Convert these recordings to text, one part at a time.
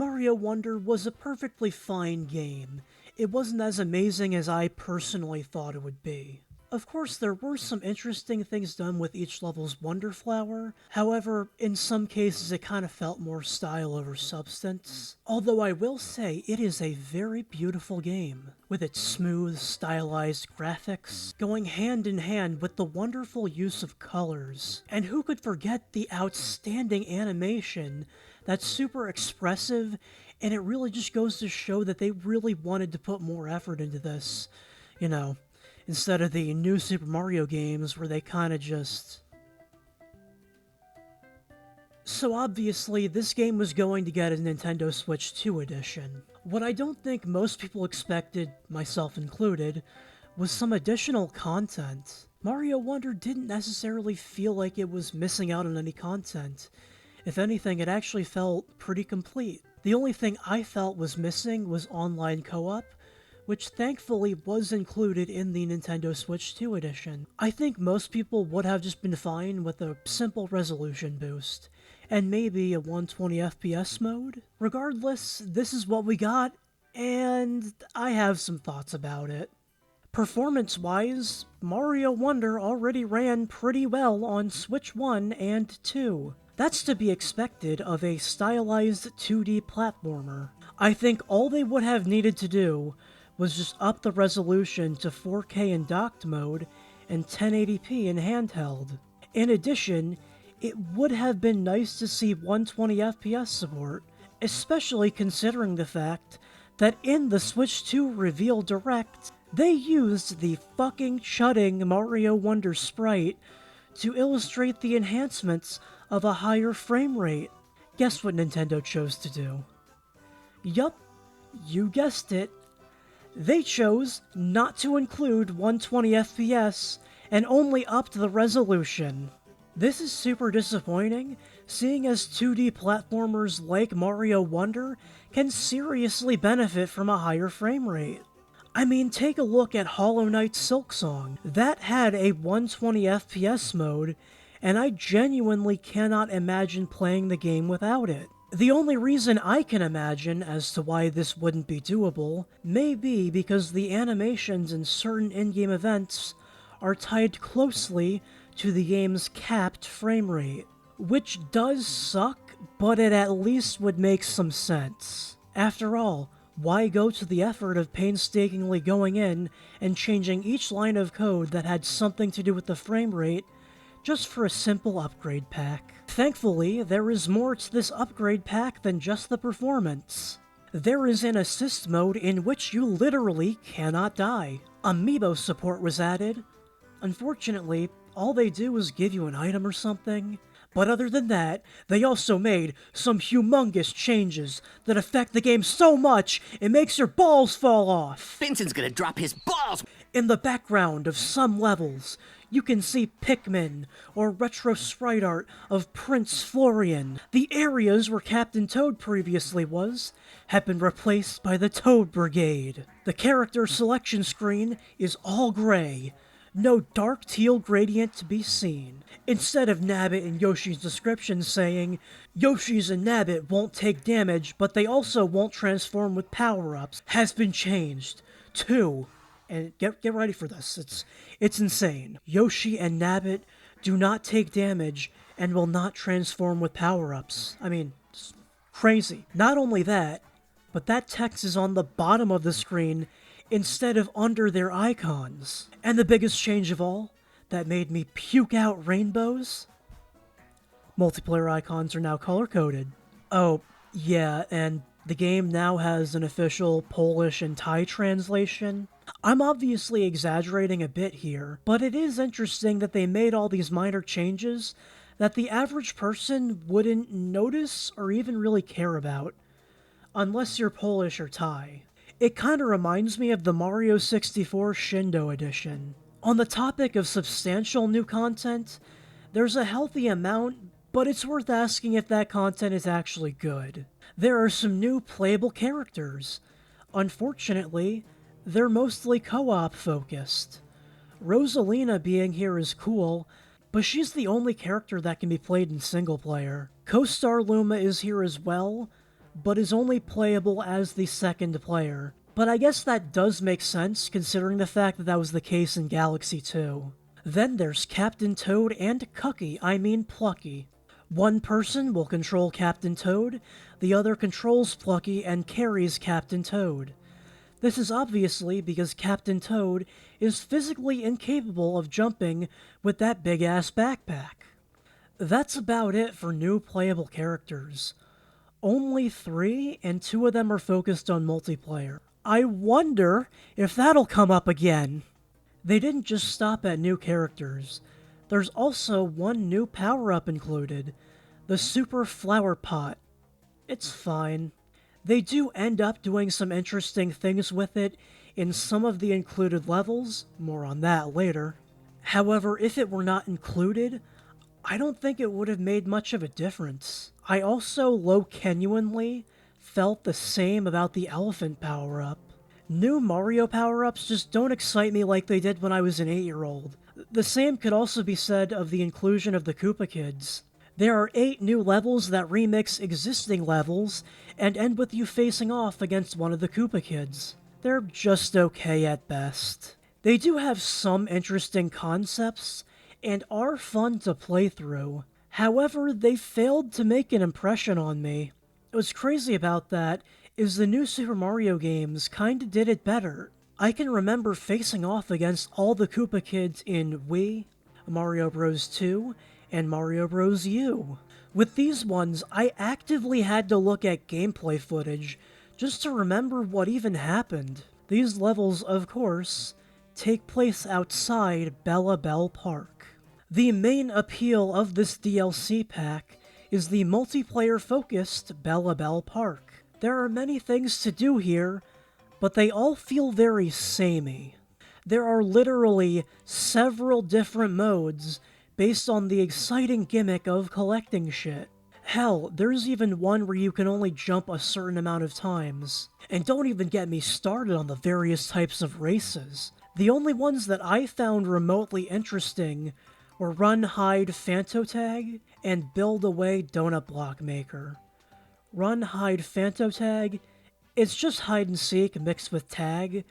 Mario Wonder was a perfectly fine game. It wasn't as amazing as I personally thought it would be. Of course, there were some interesting things done with each level's Wonder Flower. However, in some cases it kind of felt more style over substance. Although I will say, it is a very beautiful game, with its smooth, stylized graphics, going hand in hand with the wonderful use of colors. And who could forget the outstanding animation that's super expressive, and it really just goes to show that they really wanted to put more effort into this, you know, instead of the new Super Mario games where they kind of just... So obviously, this game was going to get a Nintendo Switch 2 edition. What I don't think most people expected, myself included, was some additional content. Mario Wonder didn't necessarily feel like it was missing out on any content. If anything, it actually felt pretty complete. The only thing I felt was missing was online co-op, which thankfully was included in the Nintendo Switch 2 edition. I think most people would have just been fine with a simple resolution boost, and maybe a 120 FPS mode. Regardless, this is what we got, and I have some thoughts about it. Performance-wise, Mario Wonder already ran pretty well on Switch 1 and 2. That's to be expected of a stylized 2D platformer. I think all they would have needed to do was just up the resolution to 4K in docked mode and 1080p in handheld. In addition, it would have been nice to see 120 FPS support, especially considering the fact that in the Switch 2 reveal direct, they used the fucking chudding Mario Wonder sprite to illustrate the enhancements of a higher frame rate. Guess what Nintendo chose to do? Yup, you guessed it. They chose not to include 120 FPS and only upped the resolution. This is super disappointing, seeing as 2D platformers like Mario Wonder can seriously benefit from a higher frame rate. I mean, take a look at Hollow Knight Silksong. That had a 120 FPS mode, and I genuinely cannot imagine playing the game without it. The only reason I can imagine as to why this wouldn't be doable may be because the animations in certain in-game events are tied closely to the game's capped frame rate, which does suck, but it at least would make some sense. After all, why go to the effort of painstakingly going in and changing each line of code that had something to do with the frame rate just for a simple upgrade pack? Thankfully, there is more to this upgrade pack than just the performance. There is an assist mode in which you literally cannot die. Amiibo support was added. Unfortunately, all they do is give you an item or something. But other than that, they also made some humongous changes that affect the game so much it makes your balls fall off. Vincent's gonna drop his balls! In the background of some levels, you can see Pikmin or retro sprite art of Prince Florian. The areas where Captain Toad previously was have been replaced by the Toad Brigade. The character selection screen is all gray. No dark teal gradient to be seen. Instead of Nabbit and Yoshi's description saying, Yoshi's and Nabbit won't take damage, but they also won't transform with power-ups, has been changed to, and get ready for this, it's insane. Yoshi and Nabbit do not take damage and will not transform with power-ups. I mean, it's crazy. Not only that, but that text is on the bottom of the screen instead of under their icons. And the biggest change of all, that made me puke out rainbows? Multiplayer icons are now color-coded. Oh, yeah, and the game now has an official Polish and Thai translation. I'm obviously exaggerating a bit here, but it is interesting that they made all these minor changes that the average person wouldn't notice or even really care about, unless you're Polish or Thai. It kinda reminds me of the Mario 64 Shindo edition. On the topic of substantial new content, there's a healthy amount, but it's worth asking if that content is actually good. There are some new playable characters. Unfortunately, they're mostly co-op focused. Rosalina being here is cool, but she's the only character that can be played in single player. Co-star Luma is here as well, but is only playable as the second player. But I guess that does make sense, considering the fact that that was the case in Galaxy 2. Then there's Captain Toad and Plucky. One person will control Captain Toad, the other controls Plucky and carries Captain Toad. This is obviously because Captain Toad is physically incapable of jumping with that big-ass backpack. That's about it for new playable characters. Only 3, and 2 of them are focused on multiplayer. I wonder if that'll come up again. They didn't just stop at new characters. There's also one new power-up included, the Super Flower Pot. It's fine. They do end up doing some interesting things with it in some of the included levels, more on that later. However, if it were not included, I don't think it would have made much of a difference. I also low-genuinely felt the same about the elephant power-up. New Mario power-ups just don't excite me like they did when I was an 8-year-old. The same could also be said of the inclusion of the Koopa Kids. There are 8 new levels that remix existing levels and end with you facing off against one of the Koopa Kids. They're just okay at best. They do have some interesting concepts and are fun to play through. However, they failed to make an impression on me. What's crazy about that is the new Super Mario games kinda did it better. I can remember facing off against all the Koopa Kids in Wii, Mario Bros. 2, and Mario Bros. U. With these ones, I actively had to look at gameplay footage just to remember what even happened. These levels, of course, take place outside Bella Bell Park. The main appeal of this DLC pack is the multiplayer-focused Bella Bell Park. There are many things to do here, but they all feel very samey. There are literally several different modes based on the exciting gimmick of collecting shit. Hell, there's even one where you can only jump a certain amount of times. And don't even get me started on the various types of races. The only ones that I found remotely interesting were Run, Hide, Phantotag, and Build Away Donut Block Maker. Run, Hide, Phantotag, it's just hide and seek mixed with tag,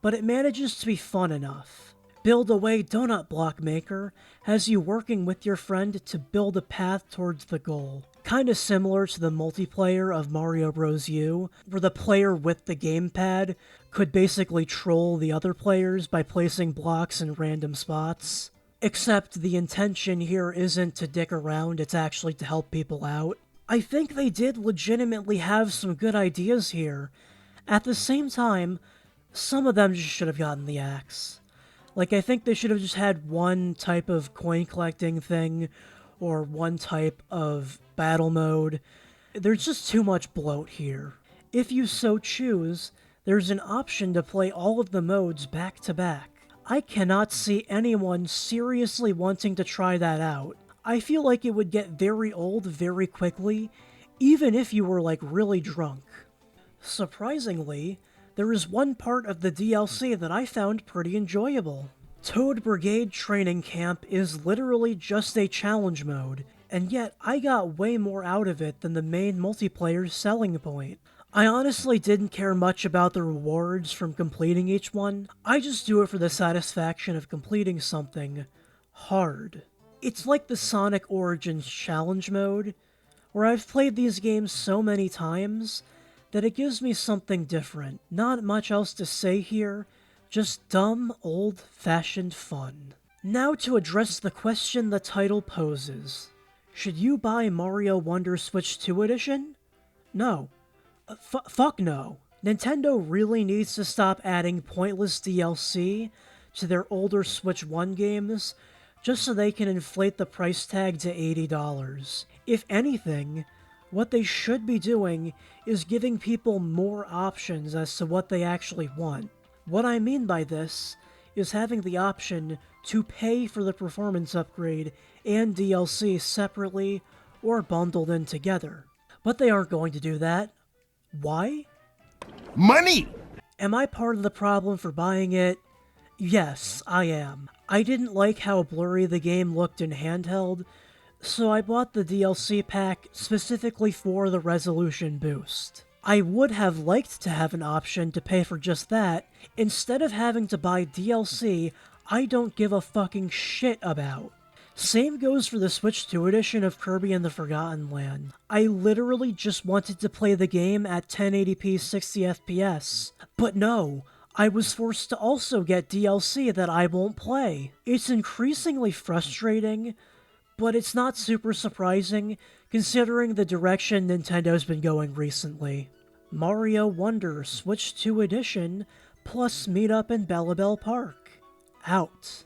but it manages to be fun enough. Build Away Donut Block Maker has you working with your friend to build a path towards the goal. Kinda similar to the multiplayer of Mario Bros. U, where the player with the gamepad could basically troll the other players by placing blocks in random spots. Except the intention here isn't to dick around, it's actually to help people out. I think they did legitimately have some good ideas here. At the same time, some of them just should have gotten the axe. Like, I think they should have just had one type of coin collecting thing, or one type of battle mode. There's just too much bloat here. If you so choose, there's an option to play all of the modes back to back. I cannot see anyone seriously wanting to try that out. I feel like it would get very old very quickly, even if you were like really drunk. Surprisingly, there is one part of the DLC that I found pretty enjoyable. Toad Brigade Training Camp is literally just a challenge mode, and yet I got way more out of it than the main multiplayer's selling point. I honestly didn't care much about the rewards from completing each one. I just do it for the satisfaction of completing something hard. It's like the Sonic Origins challenge mode, where I've played these games so many times that it gives me something different. Not much else to say here, just dumb, old-fashioned fun. Now to address the question the title poses. Should you buy Mario Wonder Switch 2 Edition? No. Fuck no. Nintendo really needs to stop adding pointless DLC to their older Switch 1 games just so they can inflate the price tag to $80. If anything, what they should be doing is giving people more options as to what they actually want. What I mean by this is having the option to pay for the performance upgrade and DLC separately or bundled in together. But they aren't going to do that. Why? Money! Am I part of the problem for buying it? Yes, I am. I didn't like how blurry the game looked in handheld, so I bought the DLC pack specifically for the resolution boost. I would have liked to have an option to pay for just that, instead of having to buy DLC I don't give a fucking shit about. Same goes for the Switch 2 edition of Kirby and the Forgotten Land. I literally just wanted to play the game at 1080p 60fps, but no, I was forced to also get DLC that I won't play. It's increasingly frustrating, but it's not super surprising considering the direction Nintendo's been going recently. Mario Wonder Switch 2 edition plus Meetup in Bellabelle Park. Out.